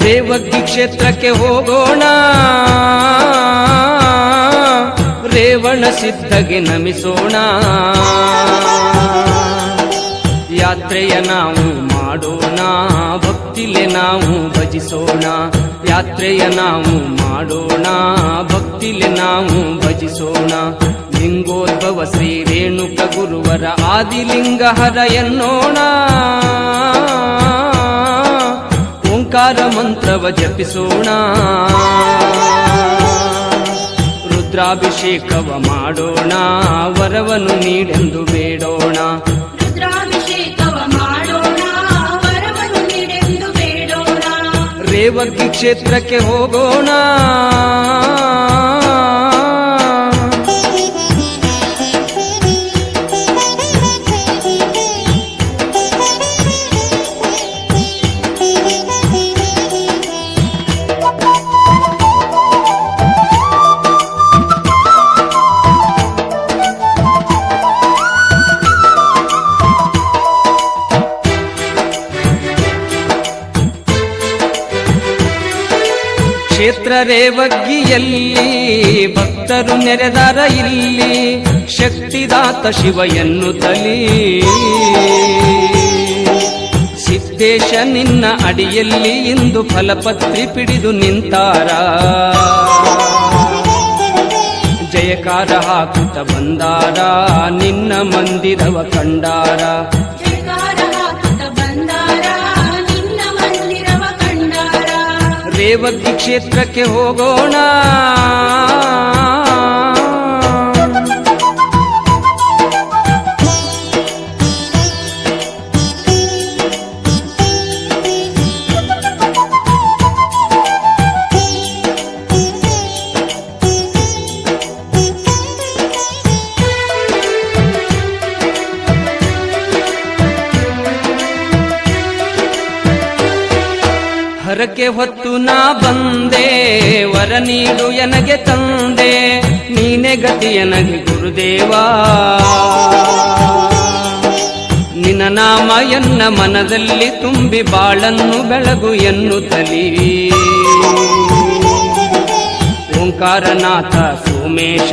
ರೇವಗ್ಗಿ ಕ್ಷೇತ್ರಕ್ಕೆ ಹೋಗೋಣ, ರೇವಣ ಸಿದ್ಧಗೆ ನಮಿಸೋಣ. ಯಾತ್ರೆಯ ನಾವು ಮಾಡೋಣ, ಭಕ್ತಿಲೆ ನಾವು ಭಜಿಸೋಣ. ಯಾತ್ರೆಯ ನಾವು ಮಾಡೋಣ, ಭಕ್ತಿಲೆ ನಾವು ಭಜಿಸೋಣ. ಲಿಂಗೋದ್ಭವ ಶ್ರೀ ರೇಣುಕ ಗುರುವರ ಆದಿಲಿಂಗಹರ ಎನ್ನೋಣ. ಓಂಕಾರ ಮಂತ್ರವ ಜಪಿಸೋಣ, ರುದ್ರಾಭಿಷೇಕವ ಮಾಡೋಣ. ವರವನ್ನು ನೀಡೆಂದು ಬೇಡೋಣ, ರುದ್ರಾಭಿಷೇಕವ ಮಾಡೋಣ, ವರವನ್ನು ನೀಡೆಂದು ಬೇಡೋಣ. ರೇವಗ್ಗಿ ಕ್ಷೇತ್ರಕ್ಕೆ ಹೋಗೋಣ. ಕ್ಷೇತ್ರ ರೇವಗ್ಗಿಯಲ್ಲಿ ಭಕ್ತರು ನೆರೆದಾರ ಇಲ್ಲಿ. ಶಕ್ತಿದಾತ ಶಿವ ಎನ್ನುತ್ತಲೀ ಸಿದ್ದೇಶ ನಿನ್ನ ಅಡಿಯಲ್ಲಿ ಇಂದು ಫಲಪತ್ರಿ ಪಿಡಿದು ನಿಂತಾರ. ಜಯಕಾರ ಹಾಕುತ್ತ ಬಂದಾರ, ನಿನ್ನ ಮಂದಿರವ ಕಂಡಾರ. ರೇವಗ್ಗಿ ಕ್ಷೇತ್ರಕ್ಕೆ ಹೋಗೋಣ. ಹರಕೆ ಹೊತ್ತು ನಾ ಬಂದೆ, ವರ ನೀಡು ಎನಗೆ ತಂದೆ. ನೀನೆ ಗತಿ ಎನಗೆ ಗುರುದೇವಾ, ನಿನ್ನ ನಾಮ ಎನ್ನ ಮನದಲ್ಲಿ ತುಂಬಿ ಬಾಳನ್ನು ಬೆಳಗು ಎನ್ನುತ್ತಲೀ. ಓಂಕಾರನಾಥ ಸೋಮೇಶ,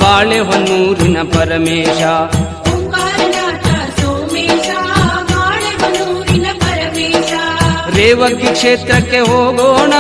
ಬಾಳೆಹೊನ್ನೂರಿನ ಪರಮೇಶ. ರೇವಗ್ಗಿ ಕ್ಷೇತ್ರಕ್ಕೆ ಹೋಗೋಣ.